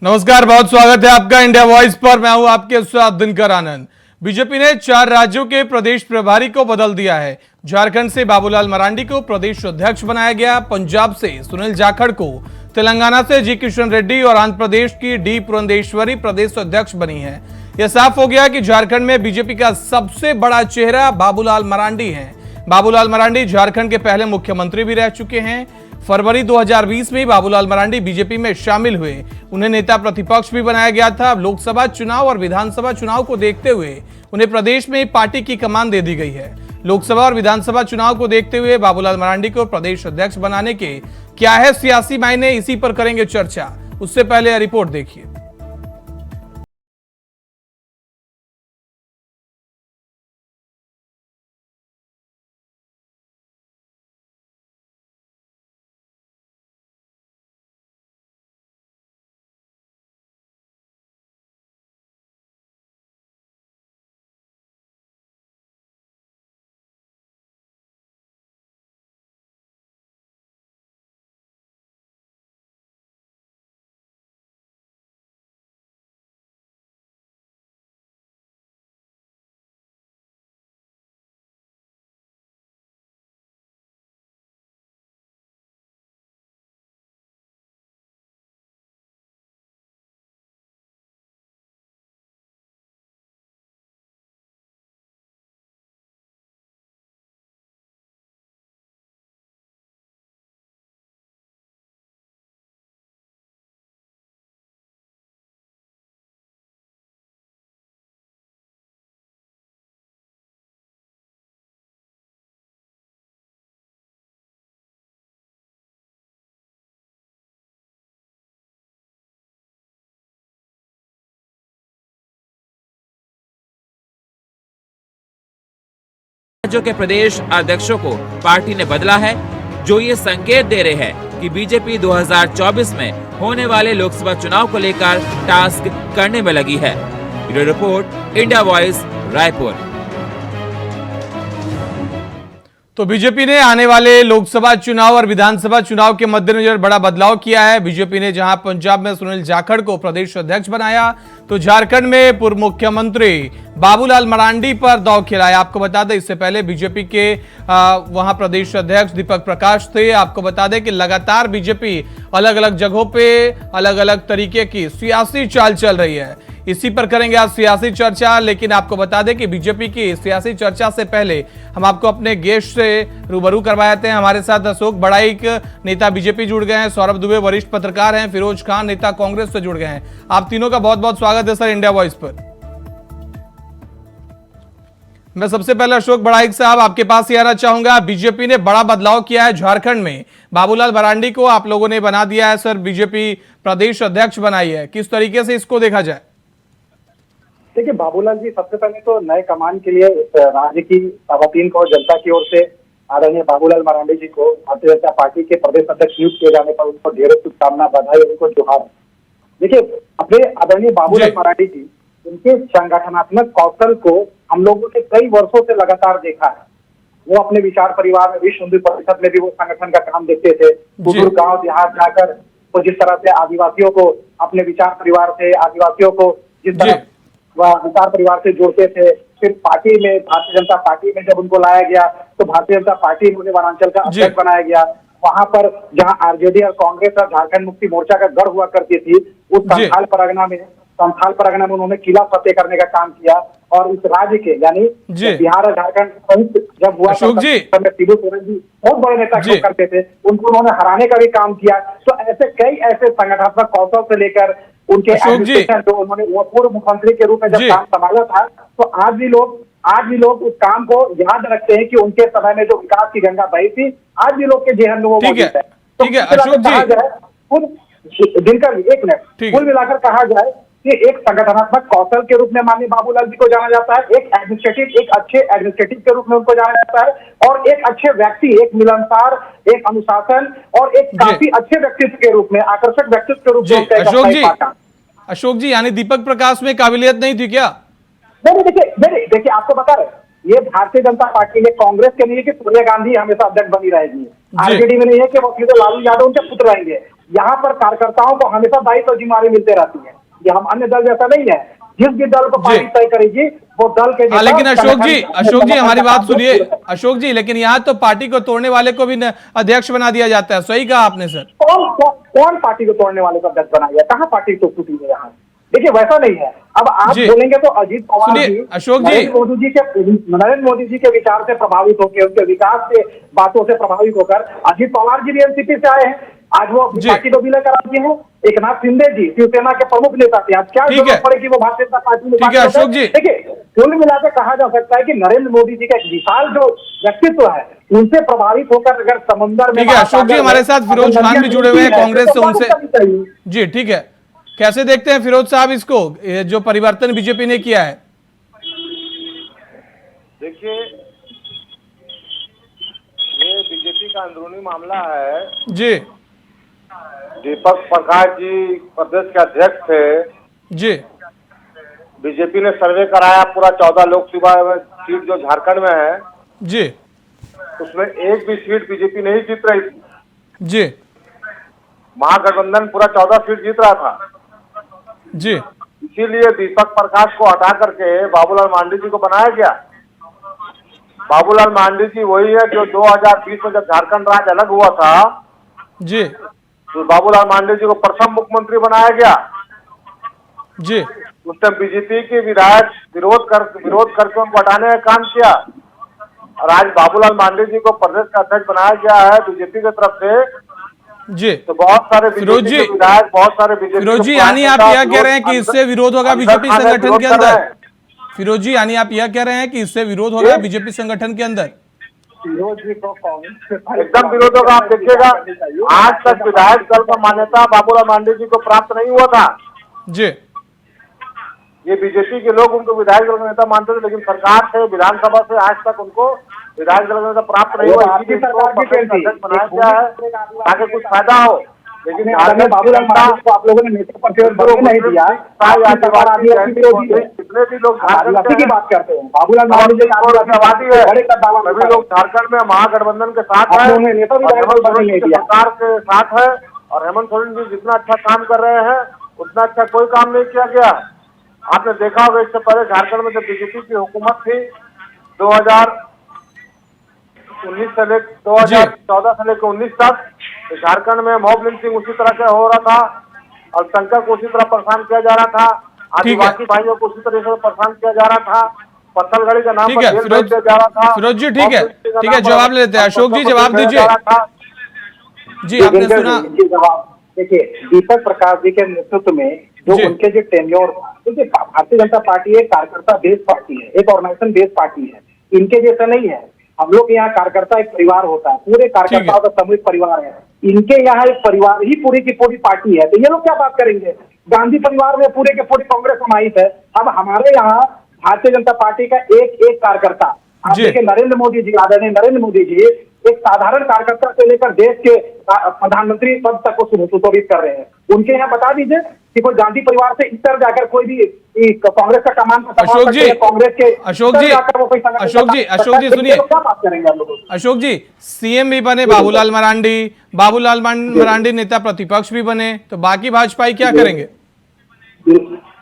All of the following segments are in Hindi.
नमस्कार, बहुत स्वागत है आपका इंडिया वॉइस पर। मैं हूं आपके साथ दिनकर आनंद। बीजेपी ने 4 राज्यों के प्रदेश प्रभारी को बदल दिया है। झारखंड से बाबूलाल मरांडी को प्रदेश अध्यक्ष बनाया गया। पंजाब से सुनील जाखड़ को, तेलंगाना से जी किशन रेड्डी और आंध्र प्रदेश की डी पुरंदेश्वरी प्रदेश अध्यक्ष बनी है। यह साफ हो गया कि झारखंड में बीजेपी का सबसे बड़ा चेहरा बाबूलाल मरांडी है। बाबूलाल मरांडी झारखंड के पहले मुख्यमंत्री भी रह चुके हैं। फरवरी 2020 में बाबूलाल मरांडी बीजेपी में शामिल हुए। उन्हें नेता प्रतिपक्ष भी बनाया गया था। लोकसभा चुनाव और विधानसभा चुनाव को देखते हुए उन्हें प्रदेश में पार्टी की कमान दे दी गई है। लोकसभा और विधानसभा चुनाव को देखते हुए बाबूलाल मरांडी को प्रदेश अध्यक्ष बनाने के क्या है सियासी मायने, इसी पर करेंगे चर्चा। उससे पहले रिपोर्ट देखिए। राज्यों के प्रदेश अध्यक्षों को पार्टी ने बदला है, जो ये संकेत दे रहे हैं कि बीजेपी 2024 में होने वाले लोकसभा चुनाव को लेकर टास्क करने में लगी है। Bureau report, India voice, Raipur. तो बीजेपी ने आने वाले लोकसभा चुनाव और विधानसभा चुनाव के मद्देनजर बड़ा बदलाव किया है। बीजेपी ने जहां पंजाब में सुनील जाखड़ को प्रदेश अध्यक्ष बनाया, तो झारखंड में पूर्व मुख्यमंत्री बाबूलाल मरांडी पर दांव खिलाया। आपको बता दें, इससे पहले बीजेपी के वहां प्रदेश अध्यक्ष दीपक प्रकाश थे। आपको बता दें कि लगातार बीजेपी अलग अलग जगहों पे अलग अलग तरीके की सियासी चाल चल रही है। इसी पर करेंगे आज सियासी चर्चा। लेकिन आपको बता दें कि बीजेपी की सियासी चर्चा से पहले हम आपको अपने गेस्ट से रूबरू करवाते हैं। हमारे साथ अशोक बड़ाइक, नेता बीजेपी, जुड़ गए हैं। सौरभ दुबे, वरिष्ठ पत्रकार हैं। फिरोज खान, नेता कांग्रेस से जुड़ गए हैं। आप तीनों का बहुत बहुत स्वागत है सर इंडिया वॉइस पर। मैं सबसे पहले अशोक बड़ाइक साहब आपके पास ही आना चाहूंगा। बीजेपी ने बड़ा बदलाव किया है झारखंड में। बाबूलाल मरांडी को आप लोगों ने बना दिया है सर, बीजेपी प्रदेश अध्यक्ष बनाई है। किस तरीके से इसको देखा जाए? देखिए, बाबूलाल जी सबसे पहले तो नए कमान के लिए राज्य की खवातीन को, जनता की ओर से आदरणीय बाबूलाल मरांडी जी को भारतीय जनता पार्टी के प्रदेश अध्यक्ष नियुक्त किए जाने पर उनको ढेरों शुभकामना, बधाई, उनको जोहार। देखिए, अपने आदरणीय बाबूलाल मरांडी जी, उनके संगठनात्मक कौशल को हम लोगों ने कई वर्षों से लगातार देखा है। वो अपने विचार परिवार में, विश्व हिंदू परिषद में भी वो संगठन का काम देखते थे। सुदूर गाँव देहात जाकर वो जिस तरह से आदिवासियों को अपने विचार परिवार से, आदिवासियों को जिस तरह वह विचार परिवार से जोड़ते थे। फिर पार्टी में, भारतीय जनता पार्टी में जब उनको लाया गया तो भारतीय जनता पार्टी में उन्हें वनांचल का अध्यक्ष बनाया गया। वहां पर जहां आरजेडी और कांग्रेस और झारखंड मुक्ति मोर्चा का गढ़ हुआ करती थी, उस संथाल परगना में उन्होंने किला फतेह करने का काम किया। और इस राज्य के यानी बिहार और झारखंड संयुक्त जब हुआ शिबू सोरेन जी बहुत बड़े नेता करते थे, उनको उन्होंने हराने का भी काम किया। तो ऐसे कई ऐसे संगठनात्मक कौशल से लेकर उनके एडमिनिस्ट्रेशन, जो उन्होंने वो पूर्व मुख्यमंत्री के रूप में जब काम संभाला था, तो आज भी लोग उस काम को याद रखते हैं कि उनके समय में जो विकास की गंगा बही थी, आज भी लोग के जेहन में वो मौजूद है। तो दिनकर, एक मिनट, कुल मिलाकर कहा जाए कि एक संगठनात्मक कौशल के रूप में माननीय बाबूलाल जी को जाना जाता है, एक अच्छे एडमिनिस्ट्रेटिव के रूप में उनको जाना जाता है, और एक अच्छे व्यक्ति, एक मिलनसार, एक अनुशासन और एक काफी अच्छे व्यक्तित्व के रूप में, आकर्षक व्यक्तित्व के रूप में। अशोक जी, यानी दीपक प्रकाश में काबिलियत नहीं थी क्या? नहीं, देखिए आपको बता रहे, ये भारतीय जनता पार्टी में, कांग्रेस के नहीं है कि सोनिया गांधी हमेशा अध्यक्ष बनी रहेगी, आरजेडी में नहीं है कि वो सीधे लालू यादव उनके पुत्र रहेंगे, यहाँ पर कार्यकर्ताओं को हमेशा दायित्व और जिम्मेदारी मिलते रहती है। ये हम अन्य दल जैसा नहीं है, जिस भी दल को पार्टी तय करेगी वो दल के नेता लेकिन अशोक जी हमारी बात सुनिए। कौन अशोक जी, लेकिन यहाँ तो पार्टी को तोड़ने वाले को भी अध्यक्ष बना दिया जाता है, सही कहा आपने सर। कौन पार्टी को तोड़ने वाले को अध्यक्ष बनाया? कहाँ पार्टी तो टूटी है यहाँ? देखिए वैसा नहीं है। अब आप बोलेंगे तो अजीत पवार जी अशोक जी नरेंद्र मोदी जी के विचार से प्रभावित होकर, उनके विकास से बातों से प्रभावित होकर अजीत पवार जी भी एनसीपी से आए हैं। आज वो पार्टी को विलय करा दिए हैं। एक नाथ शिंदे जी शिवसेना के प्रमुख नेता थे, आज क्या जरूरत पड़ेगी वो भारतीय जनता पार्टी में? ठीक है अशोक जी, देखिए कुल मिलाकर कहा जा सकता है कि नरेंद्र मोदी जी का एक विशाल जो व्यक्तित्व है उनसे प्रभावित होकर अगर समुद्र में। ठीक है अशोक जी, हमारे साथ फिरोज खान भी जुड़े हुए हैं कांग्रेस से, उनसे जी। ठीक है, कैसे देखते हैं फिरोज साहब इसको, जो परिवर्तन बीजेपी ने किया है? देखिए, ये बीजेपी का अंदरूनी मामला है जी। दीपक प्रकाश जी प्रदेश के अध्यक्ष थे जी। बीजेपी ने सर्वे कराया पूरा 14 लोकसभा सीट जो झारखंड में है जी, उसमें एक भी सीट बीजेपी नहीं जीत रही थी जी। महागठबंधन पूरा 14 सीट जीत रहा था जी। इसीलिए दीपक प्रकाश को हटा करके बाबूलाल मांडी जी को बनाया गया। बाबूलाल मांडी जी वही है जो 2020 में जब झारखंड राज्य अलग हुआ था जी, तो बाबूलाल मांडी जी को प्रथम मुख्यमंत्री बनाया गया जी। उस टाइम बीजेपी के विधायक विरोध करके उनको हटाने का काम किया और आज बाबूलाल मांडी जी को प्रदेश का अध्यक्ष बनाया गया है बीजेपी की तरफ से जी। तो बहुत सारे फिरोज जी विधायक, बहुत सारे बीजेपी फिरोज जी यानी आप यह कह रहे हैं कि इससे विरोध होगा बीजेपी संगठन के अंदर? फिरोज जी यानी आप यह कह रहे हैं कि इससे विरोध होगा बीजेपी संगठन के अंदर? फिरोज जी को एकदम विरोध होगा। आप देखिएगा आज तक विधायक दल का मान्यता बाबूलाल मांडी जी को प्राप्त नहीं हुआ था जी। ये बीजेपी के लोग उनको विधायक दल का नेता मानते थे, लेकिन सरकार से विधानसभा से आज तक उनको विधायक दल का नेता प्राप्त नहीं हुआ। बनाया गया है ताकि कुछ फायदा हो, लेकिन बाबूलाल मांडी को आप लोगों ने नेता पर नहीं दिया। जितने भी लोग आदिवासी की बात करते हैं, बाबूलाल मांडी जी आबादी है, सभी लोग झारखंड में महागठबंधन के साथ है, सरकार के साथ है और हेमंत सोरेन जी जितना अच्छा काम कर रहे हैं उतना अच्छा कोई काम नहीं किया गया। आपने देखा होगा इससे पहले झारखंड में जब बीजेपी की हुकूमत थी 2019 से लेकर 2014 से लेकर 19 तक, तो झारखंड में मॉब लिंचिंग उसी तरह से हो रहा था, अल्पसंख्यक को उसी तरह परेशान किया जा रहा था, आदिवासी भाइयों को उसी तरह से परेशान किया जा रहा था, पत्थलगड़ी का नाम पर जेल भेज दिया जा रहा था। फिरोज जी ठीक है, जवाब लेते हैं। अशोक जी जवाब दीजिए जी, आपने सुना। देखिए दीपक प्रकाश जी के नेतृत्व में जो उनके जो टेन्योर था, देखिए भारतीय जनता पार्टी एक कार्यकर्ता बेस्ड पार्टी है, एक ऑर्गेनाइजेशन बेस्ड पार्टी है, इनके जैसा नहीं है। हम लोग के यहाँ कार्यकर्ता एक परिवार होता है, पूरे कार्यकर्ताओं का सामूहिक परिवार है। इनके यहाँ एक परिवार ही पूरी की पूरी पार्टी है, तो ये लोग क्या बात करेंगे? गांधी परिवार में पूरे के पूरी कांग्रेस समाहित है। अब हमारे यहाँ भारतीय जनता पार्टी का एक कार्यकर्ता, आप देखिए नरेंद्र मोदी जी, आदरणीय नरेंद्र मोदी जी एक साधारण कार्यकर्ता से लेकर देश के प्रधानमंत्री पद तक को सुशोभित कर रहे हैं। उनके यहाँ बता दीजिए कि कोई गांधी परिवार से इतर जाकर कोई भी कांग्रेस का कमान अशोक जी सुनिए, क्या बात करेंगे आप लोग? अशोक जी सीएम भी बने बाबूलाल मरांडी नेता प्रतिपक्ष भी बने, तो बाकी भाजपाई क्या करेंगे?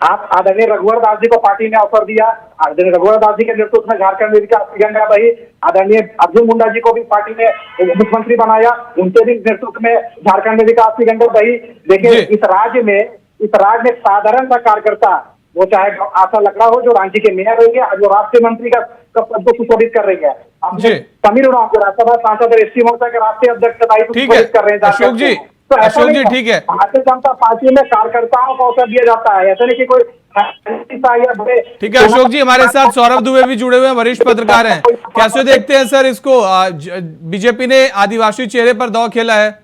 आप आदरणीय रघुवर दास जी को पार्टी ने अवसर दिया, आदरणीय रघुवर दास जी के नेतृत्व में झारखंड में विकास की गंगा बही, आदरणीय अर्जुन मुंडा जी को भी पार्टी ने मुख्यमंत्री बनाया, उनके भी नेतृत्व में झारखंड में विकास की गंगा बही। देखिए इस राज्य में साधारण सा कार्यकर्ता, वो चाहे आशा लकड़ा हो जो रांची के मेयर रही है, आज वो राष्ट्रीय मंत्री का पद को सुशोभित कर रही है। समीर उरांव जो राज्यसभा सांसद एसटी मोर्चा के राष्ट्रीय अध्यक्ष का दायित्व सुशोभित कर रहे हैं। अशोक जी ठीक है, भारतीय जनता पार्टी में कार्यकर्ताओं को अवसर दिया जाता है, ऐसा नहीं कि कोई ठीक है। अशोक जी हमारे साथ सौरभ दुबे भी जुड़े हुए हैं, वरिष्ठ पत्रकार हैं। कैसे देखते हैं सर इसको? बीजेपी ने आदिवासी चेहरे पर दांव खेला है।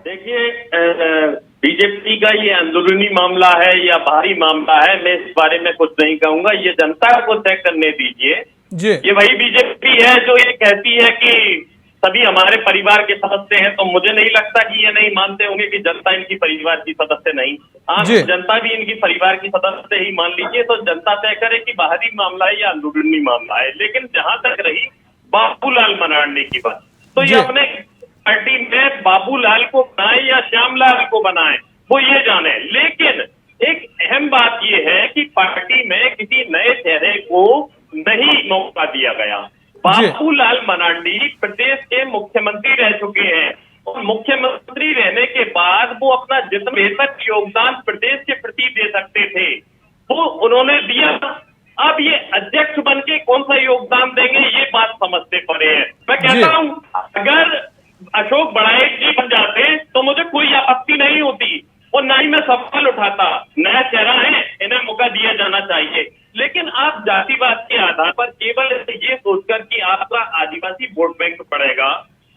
देखिए बीजेपी का ये अंदरूनी मामला है या बाहरी मामला है, मैं इस बारे में कुछ नहीं कहूंगा, ये जनता को तय करने दीजिए जी। ये वही बीजेपी है जो ये कहती है कि सभी हमारे परिवार के सदस्य हैं, तो मुझे नहीं लगता कि ये नहीं मानते होंगे कि जनता इनकी परिवार की सदस्य नहीं। हाँ, जनता भी इनकी परिवार की सदस्य ही मान लीजिए, तो जनता तय करे कि बाहरी मामला है या अंदरूनी मामला है। लेकिन जहां तक रही बाबूलाल मरांडी की बात, तो ये अपने पार्टी में बाबूलाल को बनाए या श्यामलाल को बनाए वो ये जाने, लेकिन एक अहम बात ये है कि पार्टी में किसी नए चेहरे को नहीं मौका दिया गया। बाबूलाल मरांडी प्रदेश के मुख्यमंत्री रह चुके हैं और मुख्यमंत्री रहने के बाद वो अपना जितना बेहतर योगदान प्रदेश के प्रति दे सकते थे वो उन्होंने दिया। अब ये अध्यक्ष बन के कौन सा योगदान देंगे ये बात समझते पड़े हैं। मैं कहता हूं अगर अशोक बड़ाइक जी बन जाते तो मुझे कोई आपत्ति नहीं होती और ना ही मैं सवाल उठाता। नया चेहरा है, इन्हें मौका दिया जाना चाहिए, लेकिन आप जातिवाद के आधार पर केवल ये सोचकर कि आपका आदिवासी वोट बैंक बढ़ेगा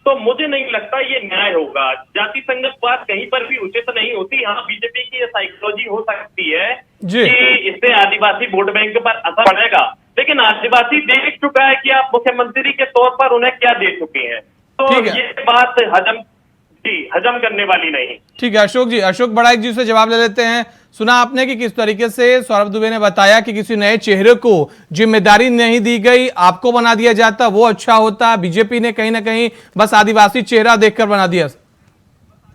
तो मुझे नहीं लगता ये न्याय होगा। जाति संघर्षवाद कहीं पर भी उचित नहीं होती। हाँ, बीजेपी की ये साइकोलॉजी हो सकती है कि इससे आदिवासी वोट बैंक पर असर पड़ेगा, लेकिन आदिवासी देख चुका है कि आप मुख्यमंत्री के तौर पर उन्हें क्या दे चुके हैं, तो ये बात हजम करने वाली नहीं। ठीक है अशोक जी, अशोक बड़ाइक जी से जवाब ले लेते हैं। सुना आपने कि किस तरीके से सौरभ दुबे ने बताया कि किसी नए चेहरे को जिम्मेदारी नहीं दी गई, आपको बना दिया जाता वो अच्छा होता, बीजेपी ने कहीं ना कहीं बस आदिवासी चेहरा देखकर बना दिया।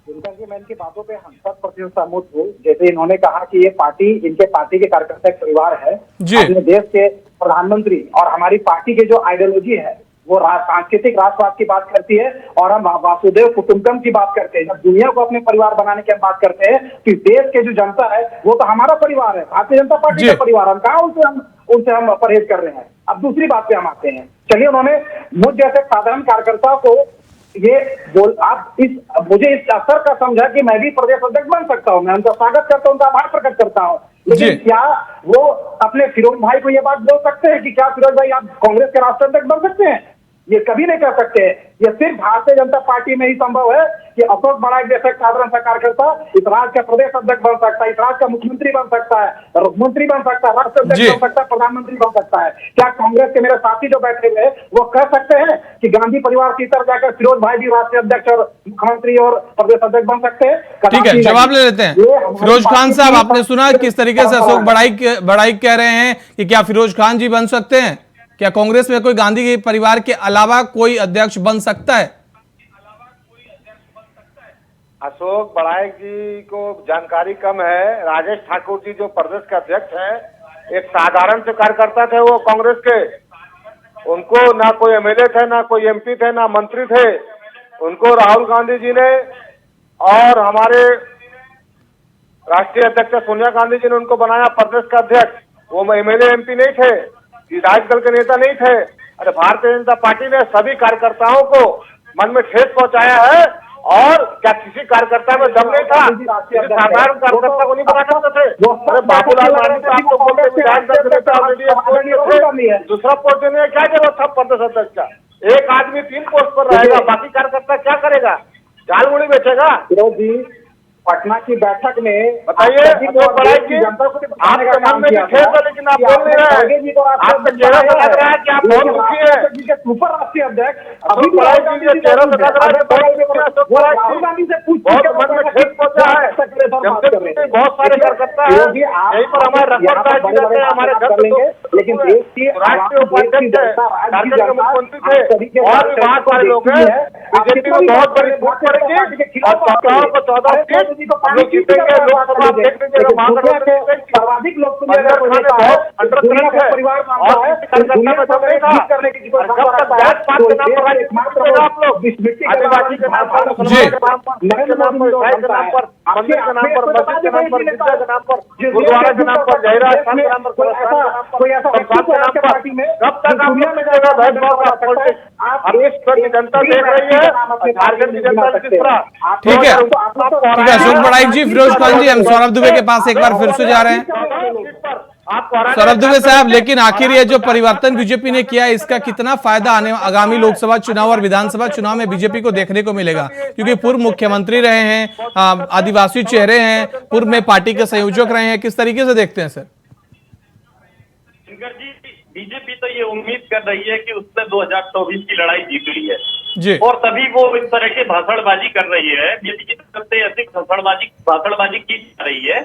मैं इनकी बातों पे 100% सहमत हूँ। जैसे इन्होंने कहा कि ये पार्टी इनके पार्टी के कार्यकर्ता एक परिवार है, अपने देश के प्रधानमंत्री और हमारी पार्टी के जो आइडियोलॉजी है वो सांस्कृतिक राष्ट्रवाद की बात करती है और हम वासुदेव कुटुंबकम की बात करते हैं। जब दुनिया को अपने परिवार बनाने की हम बात करते हैं कि देश के जो जनता है वो तो हमारा परिवार है, भारतीय जनता पार्टी का परिवार। हम कहा उनसे हम परहेज कर रहे हैं। अब दूसरी बात पे हम आते हैं। चलिए, उन्होंने मुझ जैसे साधारण कार्यकर्ताओं को ये मुझे इस अवसर का समझा कि मैं भी प्रदेश अध्यक्ष बन सकता हूँ। मैं उनका स्वागत करता हूँ, उनका आभार प्रकट करता हूँ, लेकिन क्या वो अपने फिरोज भाई को ये बात बोल सकते हैं कि क्या फिरोज भाई आप कांग्रेस के राष्ट्रीय अध्यक्ष बन सकते हैं? ये कभी नहीं कर सकते। ये सिर्फ भारतीय जनता पार्टी में ही संभव है कि अशोक बड़ाइक जैसे साधारण सा कार्यकर्ता इस राज्य का प्रदेश अध्यक्ष बन सकता है, इस राज्य का मुख्यमंत्री बन सकता है, मंत्री बन सकता है, राष्ट्रीय अध्यक्ष बन सकता है, प्रधानमंत्री बन सकता है। क्या कांग्रेस के मेरे साथी जो बैठे हुए वो कह सकते हैं कि गांधी परिवार की तरफ जाकर फिरोज भाई भी राष्ट्रीय अध्यक्ष और मुख्यमंत्री और प्रदेश अध्यक्ष बन सकते हैं? ठीक है, जवाब ले लेते हैं। फिरोज खान साहब, आपने सुना किस तरीके से अशोक बड़ाइक कह रहे हैं कि क्या फिरोज खान जी बन सकते हैं? क्या कांग्रेस में कोई गांधी के परिवार के अलावा कोई अध्यक्ष बन सकता है? अशोक बड़ाइक जी को जानकारी कम है। राजेश ठाकुर जी जो प्रदेश के अध्यक्ष हैं, एक साधारण से कार्यकर्ता थे वो कांग्रेस के। उनको ना कोई एमएलए थे, ना कोई एमपी थे, ना मंत्री थे। उनको राहुल गांधी जी ने और हमारे राष्ट्रीय अध्यक्ष सोनिया गांधी जी ने उनको बनाया प्रदेश का अध्यक्ष। वो एमएलए एमपी नहीं थे, विधायक दल के नेता नहीं थे। अरे भारतीय जनता पार्टी ने सभी कार्यकर्ताओं को मन में ठेस पहुंचाया है। और क्या किसी कार्यकर्ता में दम नहीं था? किसी साधारण कार्यकर्ता को नहीं बना सकते थे? अरे बाबूलाल मरांडी को आपको बोलते विधायक दल के नेता ऑलरेडी दूसरा पोस्ट देने में क्या जरूरत था प्रदेश अध्यक्ष का? एक आदमी 3 पोस्ट पर रहेगा, बाकी कार्यकर्ता क्या करेगा? झालमुड़ी बेचेगा? पटना की बैठक में बताइए, जनता को आपके मन में ठेस है लेकिन आप बोल नहीं रहे। आपका चेहरा से लग रहा है कि आप बहुत दुखी है। सुपर राष्ट्रीय अध्यक्ष अभी चेहरा से लग रहा है राहुल गांधी से बहुत मन में ठेस पहुंचा है। बहुत सारे कार्यकर्ता है यहीं पर हमारे रखवार जाते हैं, हमारे घर लेंगे, लेकिन देश की राष्ट्रीय उपाध्यक्ष है, झारखंड के मुख्यमंत्री थे और भी बहुत सारे लोग हैं। बीजेपी को बहुत बड़ी फूट पड़ेगी और 14 सीट लोग जीतेंगे। लोकसभा देख लीजिएगा, सर्वाधिक लोकप्रिय परिवार करने की आदिवासी के नाम पर, मंदिर के नाम पर, मंदिर के नाम पर, मस्जिद के नाम पर, गिरजा के नाम पर, गुरुद्वारा के नाम पर, जहरा स्थान के नाम पर, कोई ऐसा के नाम पर कब तक आप लीजिएगा भेदभाव का पॉलिटिक्स? अब देश की जनता देख रही है, झारखंड की जनता किस तरह। ठीक है, अशोक बड़ाइक जी, फिरोज खान जी, हम सौरभ दुबे के पास एक बार फिर से जा रहे हैं। सौरभ दुबे साहब, लेकिन आखिर ये जो परिवर्तन बीजेपी ने किया है इसका कितना फायदा आगामी लोकसभा चुनाव और विधानसभा चुनाव में बीजेपी को देखने को मिलेगा? क्योंकि पूर्व मुख्यमंत्री रहे हैं, आदिवासी चेहरे हैं, पूर्व में पार्टी के संयोजक रहे हैं, किस तरीके से देखते हैं सर? बीजेपी तो ये उम्मीद कर रही है कि उसने 2024 की लड़ाई जीत ली है जी, और तभी वो इस तरह के भाषणबाजी कर रही है। बीजेपी की तरफ से ऐसी भाषणबाजी की जा रही है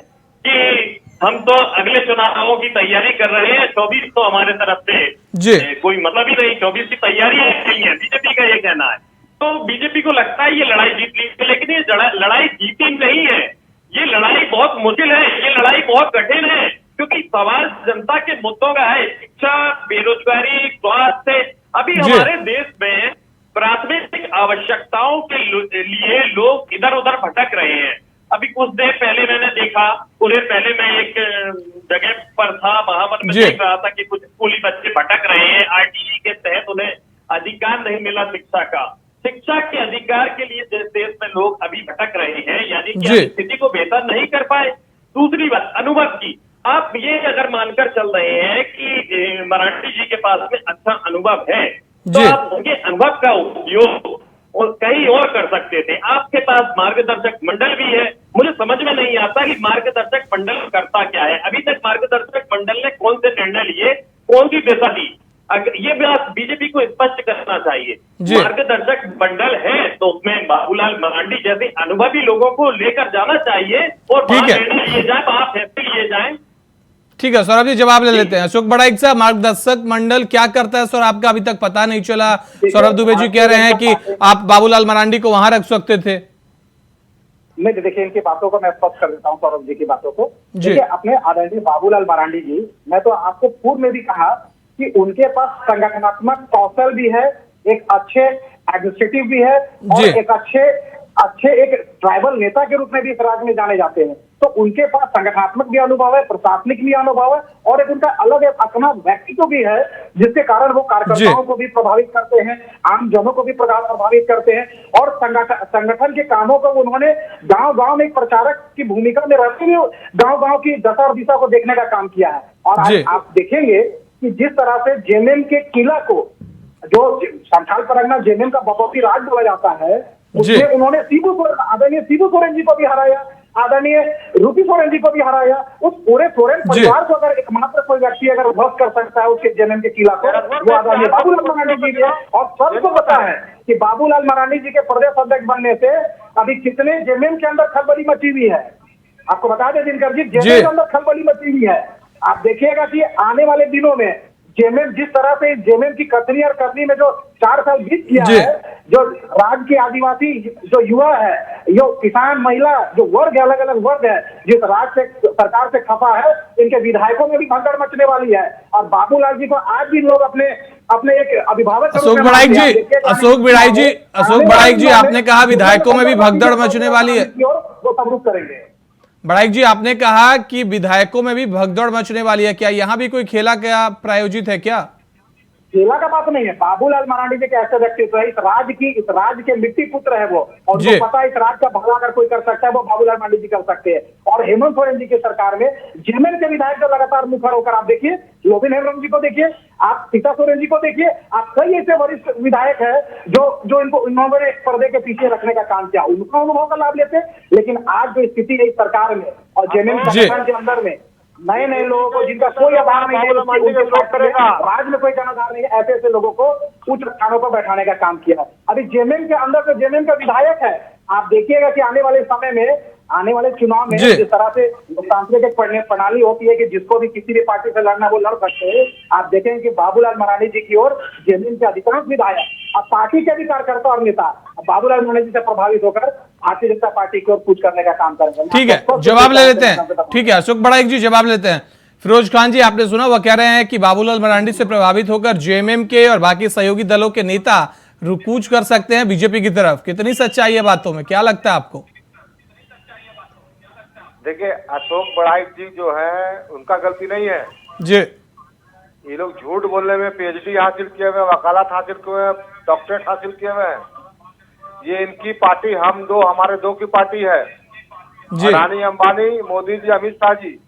कि हम तो अगले चुनावों की तैयारी कर रहे हैं, 24 तो हमारे तरफ से कोई मतलब ही नहीं, 24 की तैयारी नहीं है, बीजेपी का ये कहना है। तो बीजेपी को लगता है ये लड़ाई जीत ली, लेकिन ये लड़ाई जीती नहीं है। ये लड़ाई बहुत मुश्किल है, ये लड़ाई बहुत कठिन है, क्योंकि सवाल जनता के मुद्दों का है। शिक्षा, बेरोजगारी, स्वास्थ्य, अभी हमारे देश में प्राथमिक आवश्यकताओं के लिए लोग इधर उधर भटक रहे हैं। अभी कुछ देर पहले मैंने देखा, उन्हें पहले मैं एक जगह पर था, वहां पर मैं देख रहा था कि कुछ स्कूली बच्चे भटक रहे हैं। आरटीई के तहत उन्हें अधिकार नहीं मिला शिक्षा का। शिक्षा के अधिकार के लिए जिस देश में लोग अभी भटक रहे हैं, यानी कि स्थिति को बेहतर नहीं कर पाए। दूसरी बात अनुभव की, आप ये अगर मानकर चल रहे हैं कि मरांडी जी के पास में अच्छा अनुभव है, तो आप उनके अनुभव का उपयोग और कहीं और कर सकते थे। आपके पास मार्गदर्शक मंडल भी है। मुझे समझ में नहीं आता कि मार्गदर्शक मंडल करता क्या है। अभी तक मार्गदर्शक मंडल ने कौन से निर्णय लिए, कौन सी दिशा दी, ये बात बीजेपी को स्पष्ट करना चाहिए। मार्गदर्शक मंडल है तो उसमें बाबूलाल मरांडी जैसे अनुभवी लोगों को लेकर जाना चाहिए और निर्णय लिए जाए, फैसले लिए जाए। ठीक है सौरभ जी, जवाब ले लेते हैं। अशोक बड़ाइक साहब, मार्गदर्शक मंडल क्या करता है सर, आपका अभी तक पता नहीं चला। सौरभ दुबे जी कह रहे हैं कि आप बाबूलाल मरांडी को वहां रख सकते थे। नहीं, देखिए इनकी बातों को मैं स्पष्ट कर देता हूँ, सौरभ जी की बातों को। देखिए अपने आदरणीय बाबूलाल मरांडी जी, मैं तो आपको पूर्व में भी कहा कि उनके पास संगठनात्मक कौशल भी है, एक अच्छे एडमिनिस्ट्रेटिव भी है और एक अच्छे एक ट्राइबल नेता के रूप में भी इस राज्य में जाने जाते हैं। तो उनके पास संगठनात्मक भी अनुभव है, प्रशासनिक भी अनुभव है और एक उनका अलग एक अपना व्यक्तित्व भी है, जिसके कारण वो कार्यकर्ताओं को भी प्रभावित करते हैं, आम जनों को भी प्रभावित करते हैं और संगठन के कामों को उन्होंने गांव-गांव में एक प्रचारक की भूमिका में रहते हुए गांव-गांव की दशा और दिशा को देखने का काम किया है। और आज आप देखेंगे कि जिस तरह से जेएमएम के किला को, जो संथाल परगना जेएमएम का बपौती राज बोला जाता है, उसमें उन्होंने आदरणीय शिबू सोरेन जी को भी हराया, आदरणीय रूपी सोरेन जी को भी हराया। उस पूरे सोरेन परिवार को अगर एकमात्र कोई व्यक्ति अगर ध्वस्त कर सकता है उसके जेएमएम के किला को, वो आदरणीय बाबूलाल मरांडी जी है। और सबको पता है कि बाबूलाल मरांडी जी के प्रदेश अध्यक्ष बनने से अभी कितने जेएमएम के अंदर खलबली मची हुई है। आपको बता दें दिनकर जी, जेएमएम के अंदर खलबली मची हुई है। आप देखिएगा कि आने वाले दिनों में जेएमएम जिस तरह से जेएमएम की कथनी और करनी में जो 4 साल बीत किया है, जो राज्य के आदिवासी जो युवा है, जो किसान, महिला, जो वर्ग है, अलग अलग वर्ग है, जिस राज्य से सरकार से खफा है, इनके विधायकों में भी भगदड़ मचने वाली है। और बाबूलाल जी को आज भी लोग अपने एक अभिभावक। अशोक बड़ाइक जी, आपने कहा विधायकों में भी भगदड़ मचने वाली है, वो सबरूप करेंगे। बड़ाइक जी, आपने कहा कि विधायकों में भी भगदड़ मचने वाली है, क्या यहाँ भी कोई खेला क्या प्रायोजित है क्या? खेला का बात नहीं है। बाबूलाल मरांडी जी के ऐसे व्यक्तित्व है, इस राज्य के मिट्टी पुत्र है वो, और उनको पता है इस राज्य का भला अगर कोई कर सकता है वो बाबूलाल मरांडी जी कर सकते हैं। और हेमंत सोरेन जी की सरकार में जेएमएम के विधायक जो लगातार मुखर होकर, आप देखिए लोबिन हेम्ब्रम जी को देखिए, आप सीता सोरेन जी को देखिए, आप कई ऐसे वरिष्ठ विधायक है जो इन्होंने पर्दे के पीछे रखने का काम किया, उनका अनुभव का लाभ लेते। लेकिन आज जो स्थिति है इस सरकार में और जेएमएम संगठन के अंदर में, नए नए लोगों को जिनका कोई आधार नहीं है, राज्य में कोई जनाधार नहीं है, ऐसे लोगों को उच्च स्थानों पर बैठाने का काम किया। अभी जेएमएम के अंदर जो जेएमएम का विधायक है, आप देखिएगा कि आने वाले समय में, आने वाले चुनाव में जिस तरह से लोकतांत्रिक एक प्रणाली होती है कि जिसको भी किसी भी पार्टी से लड़ना वो लड़ सकते हैं, आप देखेंगे कि बाबूलाल मरांडी जी की ओर जेएमएम के अधिकांश विधायक, अब पार्टी के भी कार्यकर्ता और नेता बाबूलाल मरांडी जी से प्रभावित होकर भारतीय जनता पार्टी की ओर कूच करने का काम करेंगे। ठीक है, जवाब ले लेते हैं। ठीक है अशोक बड़ाइक जी, जवाब लेते हैं। फिरोज खान जी, आपने सुना, वह कह रहे हैं कि बाबूलाल मरांडी से प्रभावित होकर जेएमएम के और बाकी सहयोगी दलों के नेता कूच कर सकते हैं बीजेपी की तरफ। कितनी सच्चाई है बातों में, क्या लगता है आपको? देखिए अशोक बड़ाइक जी जो है उनका गलती नहीं है जी। ये लोग झूठ बोलने में पीएचडी हासिल किए हुए, वकालत हासिल किए हुए, डॉक्टरेट हासिल किए हुए हैं। ये इनकी पार्टी हमारे दो की पार्टी है, अडानी अंबानी, मोदी जी, अमित शाह जी,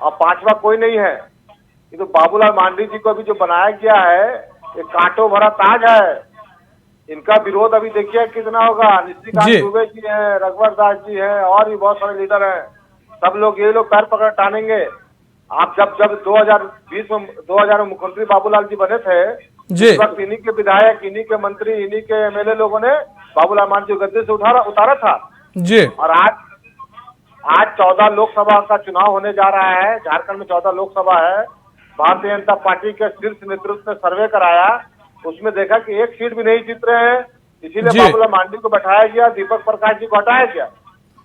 और पांचवा कोई नहीं है। ये तो बाबूलाल मरांडी जी को अभी जो बनाया गया है ये कांटों भरा ताज है। इनका विरोध अभी देखिए कितना होगा। निशिकांत दुबे जी हैं, रघुवर दास जी हैं और भी बहुत सारे लीडर हैं। सब लोग ये लोग पैर पकड़ टानेंगे। आप जब 2020 में मुख्यमंत्री बाबूलाल जी बने थे, उस वक्त इन्हीं के विधायक, इन्हीं के मंत्री, इन्हीं के एमएलए लोगों ने बाबूलाल मरांडी को गद्दे से उतारा था जी। और आज 14 लोकसभा का चुनाव होने जा रहा है। झारखंड में 14 लोकसभा है। भारतीय जनता पार्टी के शीर्ष नेतृत्व ने सर्वे कराया, उसमें देखा कि एक सीट भी नहीं जीत रहे हैं। इसीलिए बाबूलाल मांडी को बैठाया गया, दीपक प्रकाश जी को हटाया गया।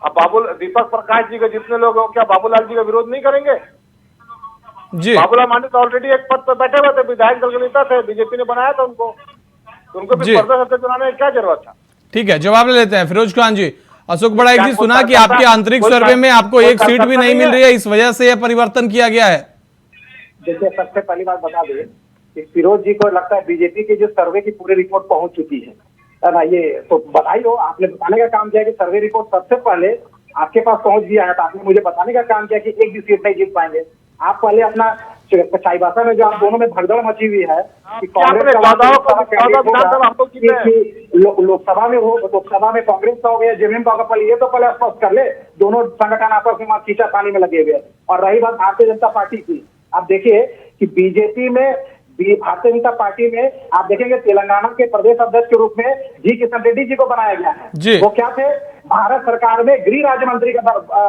अब दीपक प्रकाश जी के जितने लोग हो, क्या बाबूलाल जी का विरोध नहीं करेंगे? जी बाबूलाल मांडी तो ऑलरेडी एक पद पर बैठे हुए थे, विधायक दल के नेता थे, बीजेपी ने बनाया था उनको, तो उनको भी प्रदेश अध्यक्ष बनाने की क्या जरूरत था? ठीक है, जवाब ले लेते हैं फिरोज खान जी। अशोक बड़ाइक जी, सुना कि आपके आंतरिक सर्वे में आपको एक सीट भी नहीं मिल रही है, इस वजह से यह परिवर्तन किया गया है। देखिए, सबसे पहली बात बता दें कि फिरोज जी को लगता है बीजेपी की जो सर्वे की पूरी रिपोर्ट पहुंच चुकी है ना, ये तो बधाई हो, आपने बताने का काम किया कि सर्वे रिपोर्ट सबसे पहले आपके पास पहुंच गया है, तो आपने मुझे बताने का काम किया कि एक भी सीट नहीं जीत पाएंगे। आप पहले अपना चाईबासा में जो आप दोनों में भगदड़ मची हुई है कि कांग्रेस लोकसभा में हो, लोकसभा में कांग्रेस का हो गया, जेएमएम का होगा, पहले ये तो पहले स्पष्ट कर ले, दोनों संगठन आपस में खींचा तानी में लगे हुए। और रही बात भारतीय जनता पार्टी की, आप देखिए कि बीजेपी में, भारतीय जनता पार्टी में आप देखेंगे तेलंगाना के प्रदेश अध्यक्ष के रूप में जी किशन रेड्डी जी को बनाया गया है। वो क्या थे? भारत सरकार में गृह राज्य मंत्री का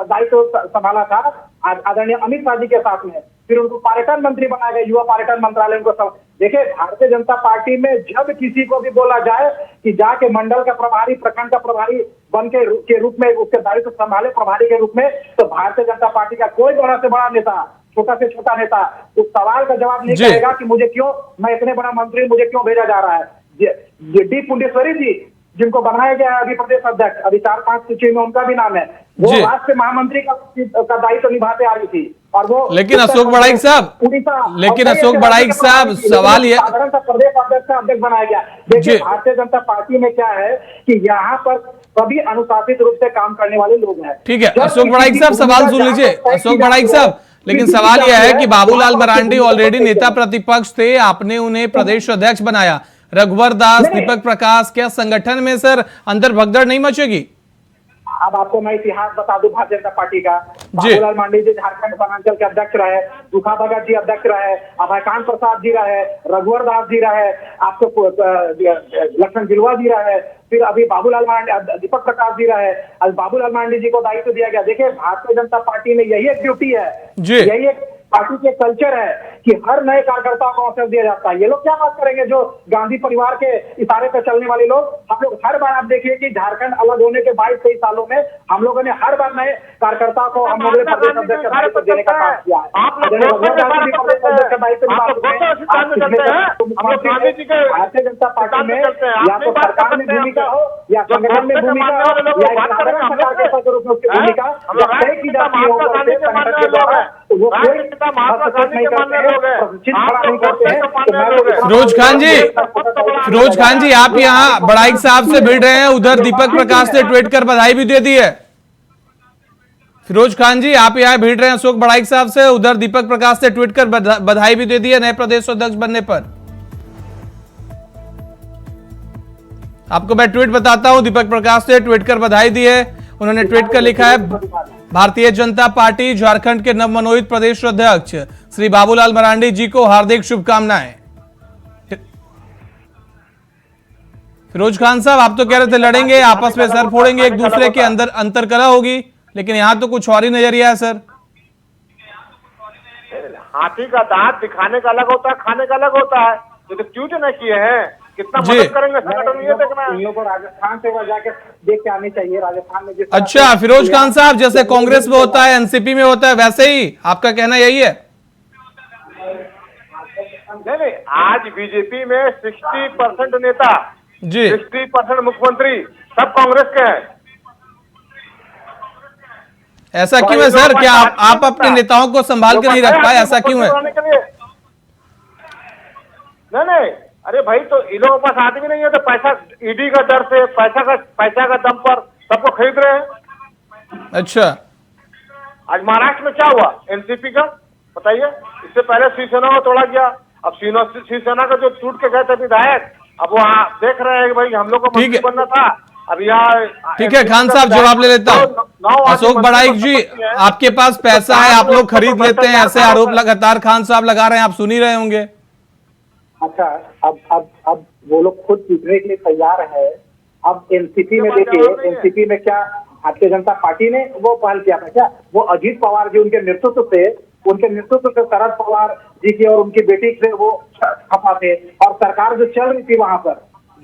दायित्व संभाला था आदरणीय अमित शाह जी के साथ में, फिर उनको पर्यटन मंत्री बनाया गया, युवा पर्यटन मंत्रालय उनको। देखिए, भारतीय जनता पार्टी में जब किसी को भी बोला जाए कि जाके मंडल का प्रभारी, प्रखंड का प्रभारी बन के रूप में उसके दायित्व संभाले प्रभारी के रूप में, तो भारतीय जनता पार्टी का कोई बड़ा से बड़ा नेता, छोटा से छोटा नेता उस सवाल का जवाब नहीं करेगा कि मुझे क्यों, मैं इतने बड़ा मंत्री, मुझे क्यों भेजा जा रहा है। डी पुंडेश्वरी जी जिनको बनाया गया है अभी प्रदेश अध्यक्ष, अभी 4-5 सूची में उनका भी नाम है, वो राष्ट्रीय महामंत्री का दायित्व निभाते आ रही थी। और वो लेकिन अशोक बड़ाइक साहब, सवाल ये साधारण सा प्रदेश अध्यक्ष का अध्यक्ष बनाया गया। देखिए, भारतीय जनता पार्टी में क्या है कि यहाँ पर सभी अनुशासित रूप से काम करने वाले लोग हैं। ठीक है अशोक बड़ाइक साहब, सवाल सुन लीजिए अशोक बड़ाइक साहब, लेकिन सवाल यह है कि बाबूलाल मरांडी ऑलरेडी नेता प्रतिपक्ष थे, आपने उन्हें प्रदेश अध्यक्ष बनाया, रघुवर दास, दीपक प्रकाश, क्या संगठन में सर अंदर भगदड़ नहीं मचेगी? अब आपको मैं इतिहास बता दूं भारतीय जनता पार्टी का। बाबूलाल मांडी जी झारखंड वनांचल के अध्यक्ष रहे, दुखा भगत जी अध्यक्ष रहे, अभयकांत प्रसाद जी रहे, रघुवर दास जी रहे, आपको लक्ष्मण गिलुआ जी रहे, फिर अभी बाबूलाल मांडी, दीपक प्रकाश जी रहे, आज बाबूलाल मांडी जी को दायित्व दिया गया। देखिए, भारतीय जनता पार्टी में यही एक ड्यूटी है, यही एक पार्टी के कल्चर है कि हर नए कार्यकर्ता को अवसर दिया जाता है। ये लोग क्या बात करेंगे, जो गांधी परिवार के इशारे पर चलने वाले लोग, हम लोग हर बार आप देखिए कि झारखंड अलग होने के 22-23 सालों में हम लोगों ने हर बार नए कार्यकर्ता को हम लोगों ने प्रदेश अध्यक्ष का दायित्व देने का काम किया है। भारतीय जनता पार्टी में या तो सरकार में भूमिका हो या संगठन में भूमिका हो या साधारण सरकार के पद रूप में उसकी भूमिका तय की जाती है संगठन के द्वारा, तो वो फिरोज खान जी, आप यहाँ बड़ाइक साहब से भिड़ रहे हैं, उधर दीपक प्रकाश ने ट्वीट कर बधाई भी दे दी है। फिरोज खान जी, आप यहाँ भिड़ रहे हैं अशोक बड़ाइक साहब से, उधर दीपक प्रकाश ने ट्वीट कर बधाई भी दे दी है नए प्रदेश अध्यक्ष बनने पर। आपको मैं ट्वीट बताता हूं, दीपक प्रकाश ने ट्वीट कर बधाई दी है। उन्होंने ट्वीट कर लिखा है, भारतीय जनता पार्टी झारखंड के नवमनोनीत प्रदेश अध्यक्ष श्री बाबूलाल मरांडी जी को हार्दिक शुभकामनाएं। फिरोज खान साहब, आप तो कह रहे थे लड़ेंगे, आपस में सर फोड़ेंगे, एक दूसरे के अंदर अंतरकलह होगी, लेकिन यहां तो कुछ और ही नजरिया है सर। हाथी का दांत दिखाने का अलग होता है, खाने का अलग होता है। तो ट्वीट न किए हैं, कितना मदद करेंगे संगठन, ये देखना है। को राजस्थान से जाके देख के आनी चाहिए, राजस्थान में जिस अच्छा फिरोज खान साहब, जैसे कांग्रेस में होता है, एनसीपी में होता है, वैसे ही आपका कहना यही है? नहीं, आज बीजेपी में 60% नेता जी, 60% मुख्यमंत्री सब कांग्रेस के हैं। ऐसा क्यों है सर? क्या आप अपने नेताओं को संभाल के नहीं रख पाए, ऐसा क्यों है? नहीं, अरे भाई, तो इन लोगों के पास आदमी नहीं है तो पैसा, ईडी का डर से पैसा का दम पर सबको खरीद रहे हैं। अच्छा, आज महाराष्ट्र में क्या हुआ एनसीपी का, बताइए? इससे पहले शिवसेना को तोड़ा गया, अब शिवसेना का जो टूट के गए थे विधायक, अब वो देख रहे हैं कि भाई हम लोग को मंत्री बनना था, अब यहाँ। ठीक है खान साहब, जवाब ले लेता हूँ। अशोक बड़ाइक जी, आपके पास पैसा है, आप लोग खरीद लेते हैं, ऐसे आरोप लगातार खान साहब लगा रहे हैं, आप सुन ही रहे होंगे। अच्छा, अब वो लोग खुद जीतने के लिए तैयार है। अब एनसीपी में देखिए, एनसीपी में क्या भारतीय जनता पार्टी ने वो पहल किया था क्या? वो अजीत पवार जी उनके नेतृत्व से शरद पवार जी की और उनकी बेटी से वो खपा थे, और सरकार जो चल रही थी वहां पर,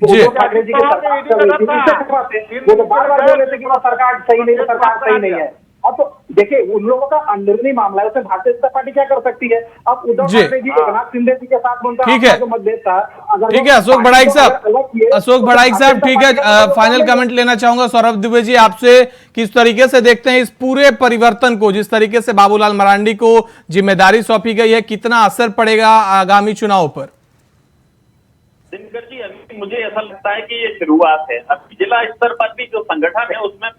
जी। उद्धव ठाकरे जी के सरकार चल रही थी, उससे खबर थे। वो तो बार-बार बोल रहे थे कि वो सरकार सही नहीं है, सरकार सही नहीं है। अब तो देखिए उन लोगों का अंदरूनी मामला है, उसमें भारतीय जनता पार्टी क्या कर सकती है? अब उद्धव जी। ठाकरे जी एकनाथ शिंदे जी के साथ उनका ठीक है। जो मतभेद था, अगर ठीक है वो अशोक पार्टी बड़ाइक को साहब, अगर अलग किए, अशोक तो बड़ाइक साहब भारतीय ठीक है, जनता पार्टी का फाइनल तो कमेंट लेना चाहूंगा सौरभ दुबे जी आपसे, किस तरीके से देखते हैं इस पूरे परिवर्तन को, जिस तरीके से बाबूलाल मरांडी को जिम्मेदारी सौंपी गई है, कितना असर पड़ेगा आगामी चुनाव पर? दिनकर जी, अभी मुझे ऐसा लगता है कि ये शुरुआत है। अब जिला स्तर पर भी जो संगठन है उसमें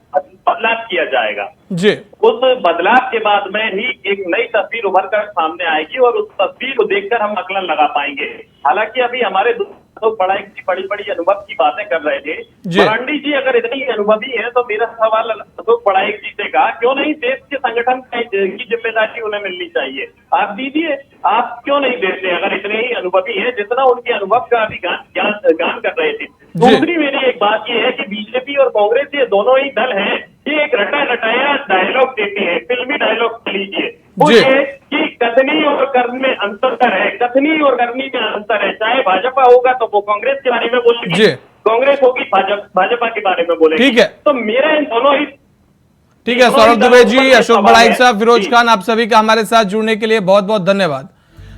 बदलाव किया जाएगा जी। उस बदलाव के बाद में ही एक नई तस्वीर उभर कर सामने आएगी और उस तस्वीर को देखकर हम आकलन लगा पाएंगे। हालांकि अभी हमारे अशोक बड़ाइक जी बड़ी बड़ी अनुभव की बातें कर रहे थे। मरांडी जी अगर इतनी अनुभवी है तो मेरा सवाल अशोक बड़ाइक जी से कहा, क्यों नहीं देश के संगठन की जिम्मेदारी उन्हें मिलनी चाहिए? आप दीजिए, आप क्यों नहीं देते अगर इतने ही अनुभवी है जितना उनके अनुभव का अभी गान कर रहे थे। दूसरी मेरी एक बात ये है कि बीजेपी और कांग्रेस ये दोनों ही दल हैं, ये एक रटा रटाया डायलॉग देते हैं, फिल्मी डायलॉग लीजिए। वो ये कि कथनी और कर्म में अंतर है, कथनी और करनी में अंतर है। चाहे भाजपा होगा तो वो कांग्रेस के बारे में बोलेगी, कांग्रेस होगी भाजपा के बारे में बोलेगी। ठीक है, तो मेरा इन दोनों ही ठीक है सौरभ दुबे जी, अशोक बड़ाइक साहब, फिरोज खान, आप सभी का हमारे साथ जुड़ने के लिए बहुत बहुत धन्यवाद।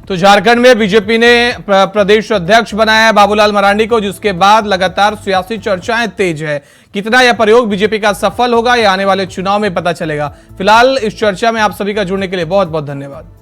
तो झारखंड में बीजेपी ने प्रदेश अध्यक्ष बनाया है बाबूलाल मरांडी को, जिसके बाद लगातार सियासी चर्चाएं तेज है। कितना यह प्रयोग बीजेपी का सफल होगा, यह आने वाले चुनाव में पता चलेगा। फिलहाल इस चर्चा में आप सभी का जुड़ने के लिए बहुत बहुत धन्यवाद।